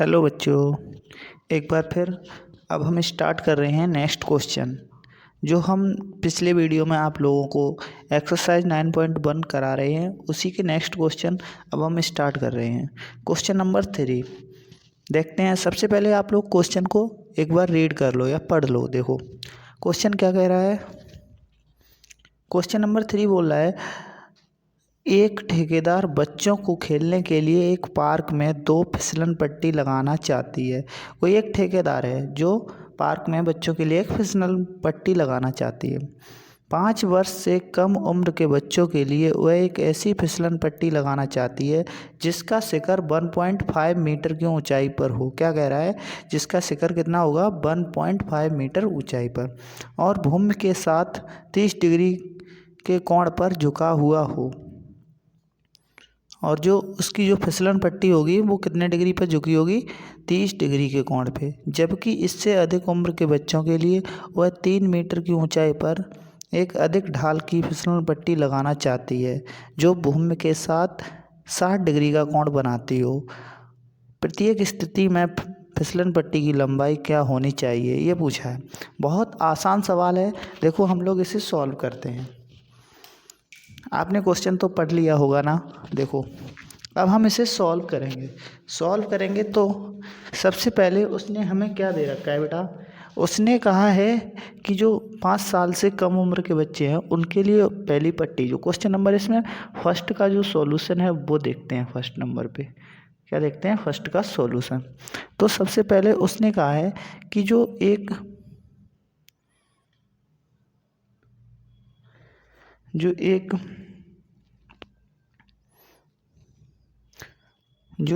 Hello बच्चों, एक बार फिर अब हम स्टार्ट कर रहे हैं नेक्स्ट क्वेश्चन। जो हम पिछले वीडियो में आप लोगों को एक्सरसाइज 9.1 करा रहे हैं, उसी के नेक्स्ट क्वेश्चन अब हम स्टार्ट कर रहे हैं। क्वेश्चन नंबर 3 देखते हैं। सबसे पहले आप लोग क्वेश्चन को एक बार रीड कर लो या पढ़ लो। देखो क्वेश्चन क्या कह रहा है। क्वेश्चन नंबर 3 बोल रहा है, एक ठेकेदार बच्चों को खेलने के लिए एक पार्क में 2 फिसलन पट्टी लगाना चाहती है। कोई एक ठेकेदार है जो पार्क में बच्चों के लिए एक फिसलन पट्टी लगाना चाहती है। 5 वर्ष से कम उम्र के बच्चों के लिए वह एक ऐसी फिसलन पट्टी लगाना चाहती है जिसका शिखर 1.5 मीटर की ऊंचाई पर हो। क्या कह रहा है, जिसका शिखर कितना होगा, 1.5 मीटर ऊंचाई पर, और भूमि के साथ 30 डिग्री के कोण पर झुका हुआ हो। और जो उसकी जो फिसलन पट्टी होगी वो कितने डिग्री पर झुकी होगी, 30 डिग्री के कोण पे। जबकि इससे अधिक उम्र के बच्चों के लिए वह 3 मीटर की ऊंचाई पर एक अधिक ढाल की फिसलन पट्टी लगाना चाहती है जो भूमि के साथ 60 डिग्री का कोण बनाती हो। प्रत्येक स्थिति में फिसलन पट्टी की लंबाई क्या होनी चाहिए, ये पूछा है। बहुत आसान सवाल है। देखो हम लोग इसे सॉल्व करते हैं। आपने क्वेश्चन तो पढ़ लिया होगा ना। देखो अब हम इसे सॉल्व करेंगे तो सबसे पहले उसने हमें क्या दे रखा है बेटा। उसने कहा है कि जो 5 साल से कम उम्र के बच्चे हैं उनके लिए पहली पट्टी, जो क्वेश्चन नंबर इसमें फर्स्ट का जो सॉल्यूशन है वो देखते हैं। फर्स्ट नंबर पे क्या देखते हैं, फर्स्ट का सॉल्यूशन। तो सबसे पहले उसने कहा है कि जो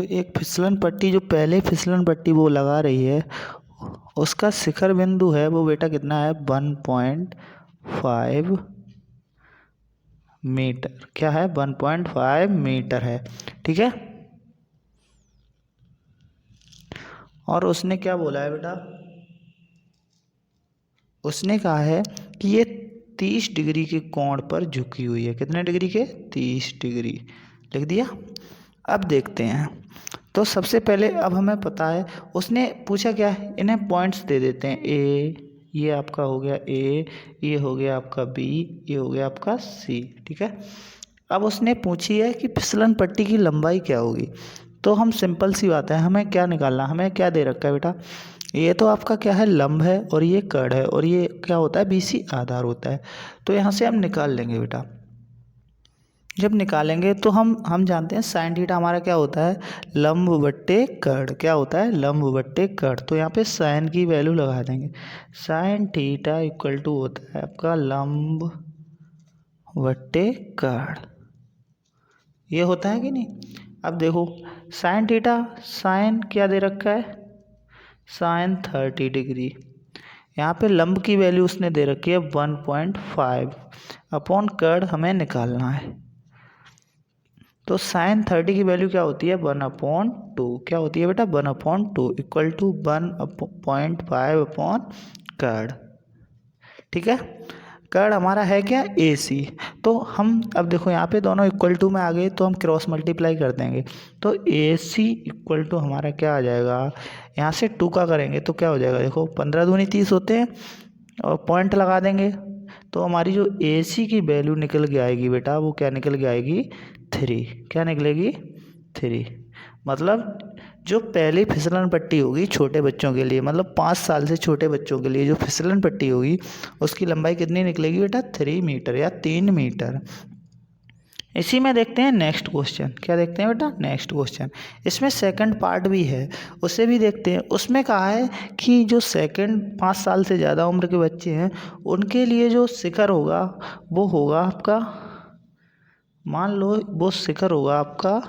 एक फिसलन पट्टी, जो पहले फिसलन पट्टी वो लगा रही है, उसका शिखर बिंदु है वो बेटा कितना है, 1.5 मीटर। क्या है, 1.5 मीटर है। ठीक है। और उसने क्या बोला है बेटा, उसने कहा है कि ये 30 डिग्री के कोण पर झुकी हुई है। कितने डिग्री के, 30 डिग्री लिख दिया। अब देखते हैं। तो सबसे पहले अब हमें पता है, उसने पूछा क्या है, इन्हें पॉइंट्स दे देते हैं। ए, ये आपका हो गया ए, ये हो गया आपका बी, ये हो गया आपका सी। ठीक है। अब उसने पूछी है कि फिसलन पट्टी की लंबाई क्या होगी। तो हम सिंपल सी बात है, हमें क्या निकालना, हमें क्या दे रखा है बेटा, ये तो आपका क्या है, लंब है, और ये कड़ है, और ये क्या होता है, बीसी आधार होता है। तो यहाँ से हम निकाल लेंगे बेटा। जब निकालेंगे तो हम जानते हैं साइन थीटा हमारा क्या होता है, लंब बट्टे कड़। क्या होता है, लंब बट्टे कड़। तो यहाँ पे साइन की वैल्यू लगा देंगे। साइन थीटा इक्वल टू होता है आपका लंब बट्टे कड़। ये होता है कि नहीं। अब देखो साइन थीटा, साइन क्या दे रखा है, साइन 30 डिग्री। यहाँ पे लंब की वैल्यू उसने दे रखी है 1.5 अपॉन कड़ हमें निकालना है। तो साइन 30 की वैल्यू क्या होती है, 1/2। क्या होती है बेटा, 1/2 इक्वल टू 1.5 अपॉन कड़। ठीक है। कड़ हमारा है क्या, ए सी। तो हम अब देखो यहाँ पे दोनों इक्वल टू में आ गए तो हम क्रॉस मल्टीप्लाई कर देंगे। तो ए सी इक्वल टू हमारा क्या आ जाएगा, यहाँ से 2 का करेंगे तो क्या हो जाएगा, देखो 15 दूनी 30 होते हैं, और पॉइंट लगा देंगे तो हमारी जो ए सी की वैल्यू निकल के आएगी बेटा, वो क्या निकल के आएगी, 3। क्या निकलेगी, 3। मतलब जो पहली फिसलन पट्टी होगी छोटे बच्चों के लिए, मतलब 5 साल से छोटे बच्चों के लिए जो फिसलन पट्टी होगी उसकी लंबाई कितनी निकलेगी बेटा, 3 मीटर या 3 मीटर। इसी में देखते हैं नेक्स्ट क्वेश्चन। क्या देखते हैं बेटा, नेक्स्ट क्वेश्चन। इसमें सेकंड पार्ट भी है, उसे भी देखते हैं। उसमें कहा है कि जो सेकंड 5 साल से ज़्यादा उम्र के बच्चे हैं उनके लिए जो शिखर होगा वो होगा आपका, मान लो वो शिखर होगा आपका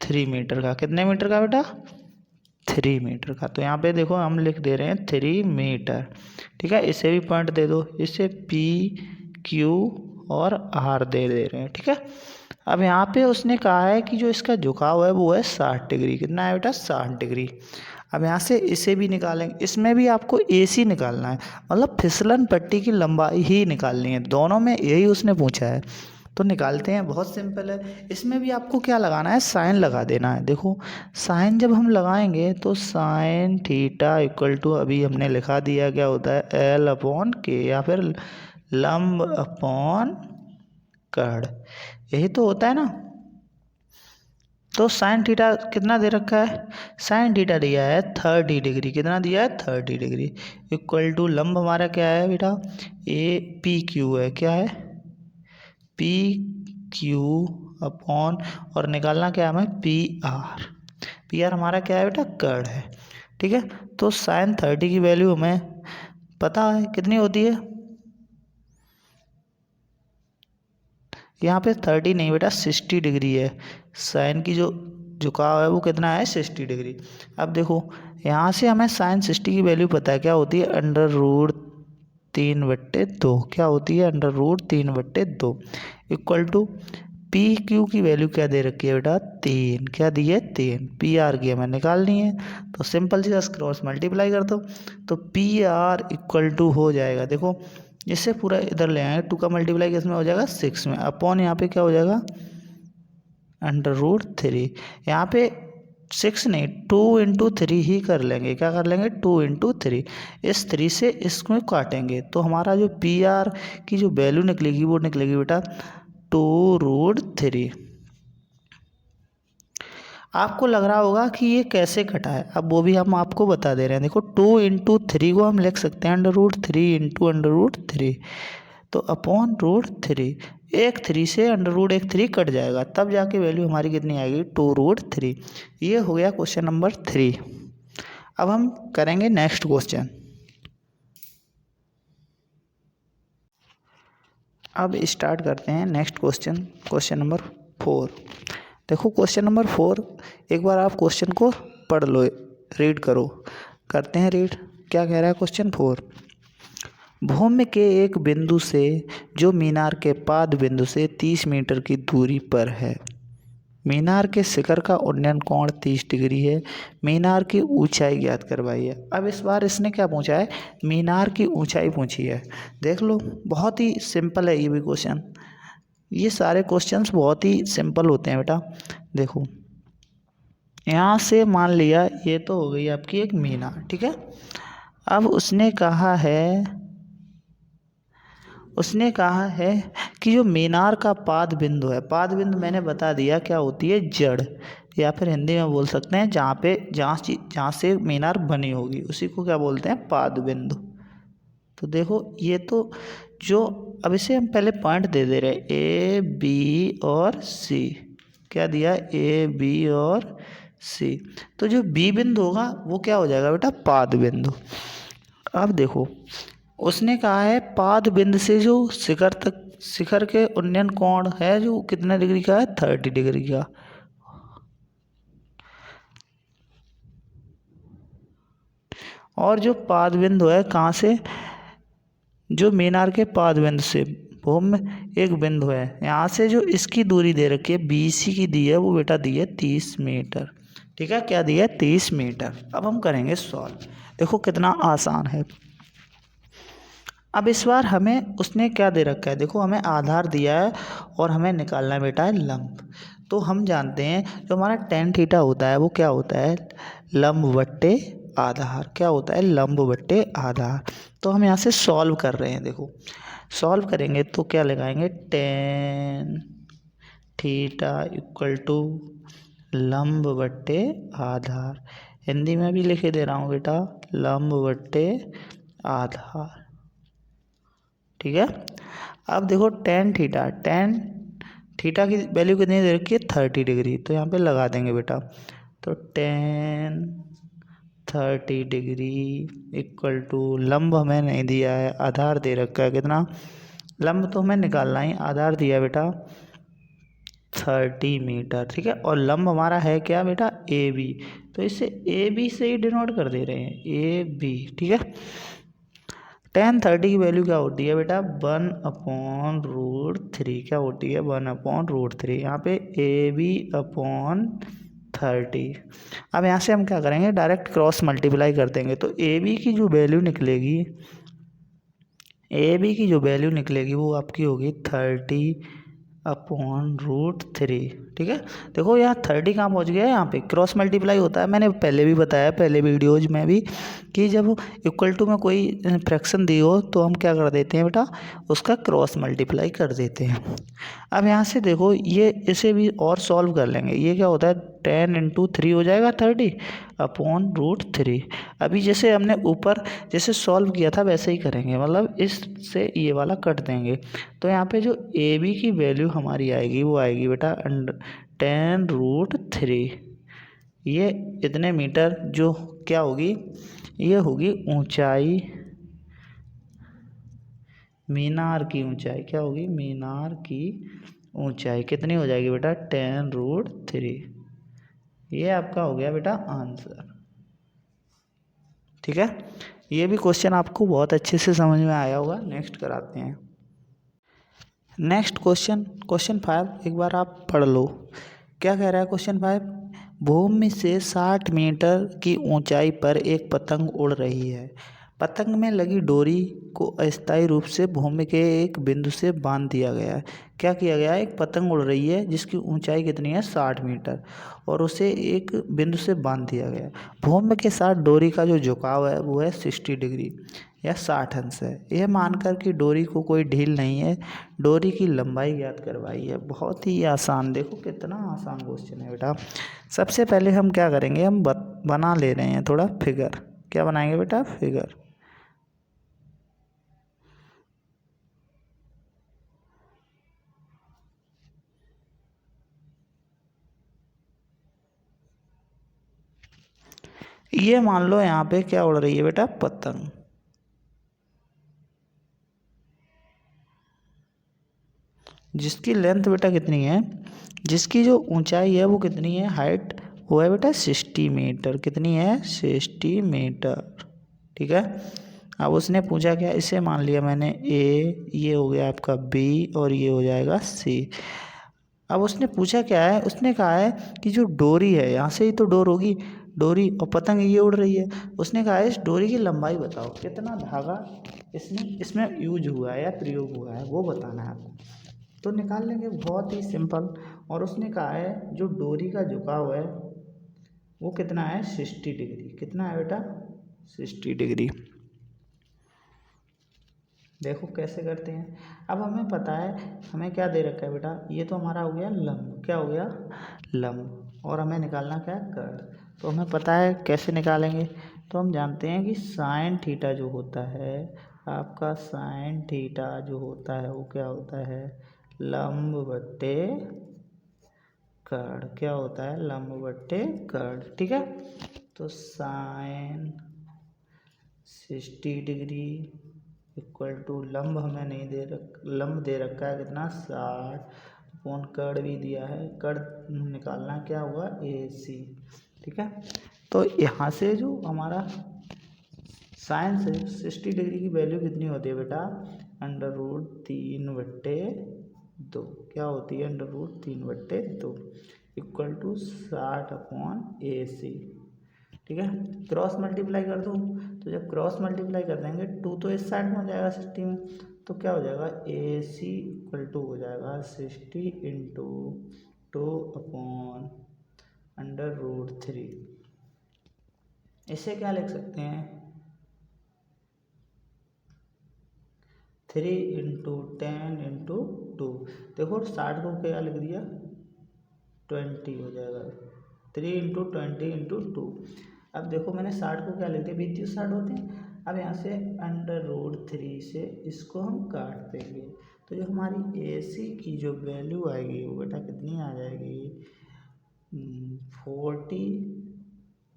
3 मीटर का। कितने मीटर का बेटा, 3 मीटर का। तो यहाँ पे देखो हम लिख दे रहे हैं 3 मीटर। ठीक है। इसे भी पॉइंट दे दो, इसे पी क्यू और आर दे रहे हैं। ठीक है। अब यहाँ पे उसने कहा है कि जो इसका झुकाव है वो है 60 डिग्री। कितना है बेटा, 60 डिग्री। अब यहाँ से इसे भी निकालेंगे। इसमें भी आपको ए सी निकालना है, मतलब फिसलन पट्टी की लंबाई ही निकालनी है। दोनों में यही उसने पूछा है, तो निकालते हैं, बहुत सिंपल है। इसमें भी आपको क्या लगाना है, साइन लगा देना है। देखो साइन जब हम लगाएंगे तो साइन थीटा इक्वल टू, अभी हमने लिखा दिया क्या होता है, एल अपॉन के, या फिर लंब अपॉन कर्ण, यही तो होता है ना। तो साइन थीटा कितना दे रखा है, साइन थीटा दिया है 30 डिग्री, कितना दिया है 30 डिग्री, इक्वल टू लंब हमारा क्या है बेटा, ए पी क्यू है, क्या है पी क्यू अपॉन, और निकालना क्या है हमें, पी आर, पी आर हमारा क्या है बेटा, कर्ण है। ठीक है, तो साइन 30 की वैल्यू हमें पता है कितनी होती है, यहाँ पे 30 नहीं बेटा 60 डिग्री है, साइन की जो झुकाव है वो कितना है 60 डिग्री। अब देखो यहाँ से हमें साइन 60 की वैल्यू पता है, क्या होती है, अंडर रूट 3/2, क्या होती है, under root 3/2, equal to P Q की वैल्यू क्या दे रखी है बेटा, 3, क्या दी है 3, पी आर की हमें निकालनी है, तो सिंपल सी क्रॉस मल्टीप्लाई कर दो, तो पी आर इक्वल टू हो जाएगा, देखो इससे पूरा इधर ले आएंगे, 2 का मल्टीप्लाई किस में हो जाएगा, 6 में, अपॉन यहाँ पे क्या हो जाएगा, अंडर रूट 3, यहाँ पे 6 नहीं 2 × 3 ही कर लेंगे, क्या कर लेंगे 2 × 3, इस 3 से इसमें काटेंगे, तो हमारा जो पी आर की जो वैल्यू निकलेगी वो निकलेगी बेटा 2√3। आपको लग रहा होगा कि ये कैसे कटा है, अब वो भी हम आपको बता दे रहे हैं। देखो 2 × 3 को हम लिख सकते हैं अंडर रूट 3 × अंडर रूट 3, तो अपॉन √3, एक 3 से अंडर रूट 3 कट जाएगा, तब जाके वैल्यू हमारी कितनी आएगी 2√3। ये हो गया क्वेश्चन नंबर 3। अब हम करेंगे नेक्स्ट क्वेश्चन। अब स्टार्ट करते हैं नेक्स्ट क्वेश्चन, क्वेश्चन नंबर 4। देखो क्वेश्चन नंबर 4, एक बार आप क्वेश्चन को पढ़ लो, रीड करो, करते हैं रीड। क्या कह रहा है क्वेश्चन 4, भूमि के एक बिंदु से जो मीनार के पाद बिंदु से 30 मीटर की दूरी पर है, मीनार के शिखर का उन्नयन कोण 30 डिग्री है, मीनार की ऊंचाई ज्ञात करवाई है। अब इस बार इसने क्या पूछा है, मीनार की ऊंचाई पूछी है। देख लो बहुत ही सिंपल है ये भी क्वेश्चन, ये सारे क्वेश्चंस बहुत ही सिंपल होते हैं बेटा। देखो यहाँ से मान लिया ये तो हो गई आपकी एक मीनार, ठीक है। अब उसने कहा है कि जो मीनार का पाद बिंदु है, पाद बिंदु मैंने बता दिया क्या होती है, जड़, या फिर हिंदी में बोल सकते हैं जहाँ से मीनार बनी होगी उसी को क्या बोलते हैं, पाद बिंदु। तो देखो ये तो जो, अब इसे हम पहले पॉइंट दे रहे हैं ए बी और सी, क्या दिया ए बी और सी, तो जो बी बिंदु होगा वो क्या हो जाएगा बेटा, पाद बिंदु। अब देखो उसने कहा है पाद बिंदु से जो शिखर के उन्नयन कोण है जो कितने डिग्री का है, 30 डिग्री का, और जो पाद बिंदु है कहाँ से, जो मीनार के पाद बिंदु से, भूमि एक बिंदु है यहाँ से जो इसकी दूरी दे रखी है BC की दी है, वो बेटा दी है 30 मीटर, ठीक है, क्या दी है 30 मीटर। अब हम करेंगे सॉल्व, देखो कितना आसान है। अब इस बार हमें उसने क्या दे रखा है, देखो हमें आधार दिया है और हमें निकालना है बेटा है लंब। तो हम जानते हैं जो हमारा tan थीटा होता है वो क्या होता है, लंब बट्टे आधार, क्या होता है, लंब बट्टे आधार। तो हम यहाँ से सॉल्व कर रहे हैं, देखो सॉल्व करेंगे तो क्या लगाएंगे, tan थीटा इक्वल टू लंब बट्टे आधार, हिंदी में भी लिखे दे रहा हूँ बेटा, लंब बट्टे आधार, ठीक है। अब देखो tan थीटा की वैल्यू कितनी दे रखी है, 30 डिग्री, तो यहाँ पे लगा देंगे बेटा, तो tan 30 डिग्री इक्वल टू, लंब हमें नहीं दिया है, आधार दे रखा है, कितना, लंब तो हमें निकालना ही, आधार दिया बेटा 30 मीटर, ठीक है, और लंब हमारा है क्या बेटा, AB, तो इसे AB से ही डिनोट कर दे रहे हैं, AB, ठीक है। tan 30 की वैल्यू क्या होती है बेटा, 1/√3, क्या होती है 1/√3, यहाँ पे AB/30। अब यहाँ से हम क्या करेंगे, डायरेक्ट क्रॉस मल्टीप्लाई कर देंगे, तो AB की जो वैल्यू निकलेगी वो आपकी होगी 30 अपॉन √3। ठीक है, देखो यहाँ 30 कहाँ पहुँच गया है, यहाँ पे क्रॉस मल्टीप्लाई होता है। मैंने पहले भी बताया, पहले वीडियोज में भी, कि जब इक्वल टू में कोई फ्रैक्शन दी हो तो हम क्या कर देते हैं बेटा, उसका क्रॉस मल्टीप्लाई कर देते हैं। अब यहाँ से देखो, ये इसे भी और सॉल्व कर लेंगे। ये क्या होता है, 10 × 3 हो जाएगा 30 अपॉन √3। अभी जैसे हमने ऊपर जैसे सॉल्व किया था वैसे ही करेंगे, मतलब इससे ये वाला कट देंगे। तो यहाँ पे जो ए बी की वैल्यू हमारी आएगी वो आएगी बेटा 10√3। ये इतने मीटर जो क्या होगी, ये होगी ऊंचाई, मीनार की ऊंचाई। क्या होगी, मीनार की ऊंचाई कितनी हो जाएगी बेटा, 10√3। ये आपका हो गया बेटा आंसर। ठीक है, ये भी क्वेश्चन आपको बहुत अच्छे से समझ में आया होगा। नेक्स्ट कराते हैं। नेक्स्ट क्वेश्चन 5 एक बार आप पढ़ लो। क्या कह रहा है क्वेश्चन 5, भूमि से 60 मीटर की ऊंचाई पर एक पतंग उड़ रही है। पतंग में लगी डोरी को अस्थायी रूप से भूमि के एक बिंदु से बांध दिया गया है। क्या किया गया है, एक पतंग उड़ रही है जिसकी ऊंचाई कितनी है, 60 मीटर, और उसे एक बिंदु से बांध दिया गया है। भूमि के साथ डोरी का जो झुकाव है वो है 60 डिग्री या 60 अंश है। यह मानकर कि डोरी को कोई ढील नहीं है, डोरी की लंबाई ज्ञात करवाई है। बहुत ही आसान, देखो कितना आसान क्वेश्चन है बेटा। सबसे पहले हम क्या करेंगे, हम बना ले रहे हैं थोड़ा फिगर। क्या बनाएंगे बेटा, फिगर। ये मान लो यहाँ पे क्या उड़ रही है बेटा, पतंग। जिसकी लेंथ बेटा कितनी है, जिसकी जो ऊंचाई है वो कितनी है, हाइट, वो है बेटा 60 मीटर। कितनी है, 60 मीटर। ठीक है, अब उसने पूछा क्या, इसे मान लिया मैंने ए, ये हो गया आपका बी, और ये हो जाएगा सी। अब उसने पूछा क्या है, उसने कहा है कि जो डोरी है, यहाँ से ही तो डोर होगी, डोरी, और पतंग ये उड़ रही है। उसने कहा है इस डोरी की लंबाई बताओ, कितना धागा इसमें यूज हुआ है या प्रयोग हुआ है वो बताना है आपको। तो निकाल लेंगे, बहुत ही सिंपल। और उसने कहा है जो डोरी का झुकाव है वो कितना है, 60 डिग्री। कितना है बेटा, 60 डिग्री। देखो कैसे करते हैं। अब हमें पता है, हमें क्या दे रखा है बेटा, ये तो हमारा हो गया लंब। क्या हो गया, लंब। और हमें निकालना क्या है, कर्ल। तो हमें पता है कैसे निकालेंगे। तो हम जानते हैं कि साइन थीटा जो होता है आपका, साइन थीटा जो होता है वो क्या होता है, लंब बट्टे कर्ल। क्या होता है, लंब बट्टे कर्ल। ठीक है, तो साइन 60 डिग्री इक्वल टू लंब हमें नहीं दे लंब दे रखा है कितना, 60 अपॉन कर्ल भी दिया है। कर्ल निकालना क्या हुआ, AC। ठीक है, तो यहाँ से जो हमारा साइन से 60 डिग्री की वैल्यू कितनी होती है बेटा, √3/2। क्या होती है, √3/2 इक्वल टू 60/AC। ठीक है, क्रॉस मल्टीप्लाई कर दो। तो जब क्रॉस मल्टीप्लाई कर देंगे, 2 तो इस साइड में हो जाएगा 60 में, तो क्या हो जाएगा, AC इक्वल टू हो जाएगा 60 × 2/√3। इसे क्या लिख सकते हैं, 3 × 10 × 2। देखो 60 को क्या लिख दिया, 20 हो जाएगा, 3 × 20 × 2। अब देखो मैंने 60 को क्या लिख दिया, 20 60 होते हैं। अब यहाँ से √3 से इसको हम काट देंगे, तो जो हमारी AC की जो वैल्यू आएगी वो बेटा कितनी आ जाएगी, 40।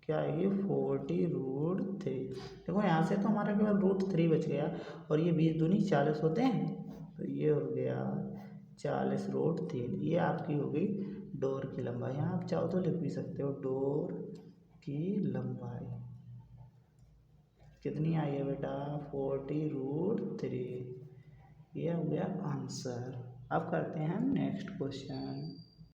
क्या आएगी, 40√3। देखो यहाँ से तो हमारा केवल √3 बच गया, और ये 20 दूनी 40 होते हैं, तो ये हो गया 40√3। ये आपकी हो गई डोर की लंबाई। यहाँ आप चाहो तो लिख भी सकते हो, डोर की लंबाई कितनी आई है बेटा, 40√3। ये हो गया आंसर। अब करते हैं नेक्स्ट क्वेश्चन।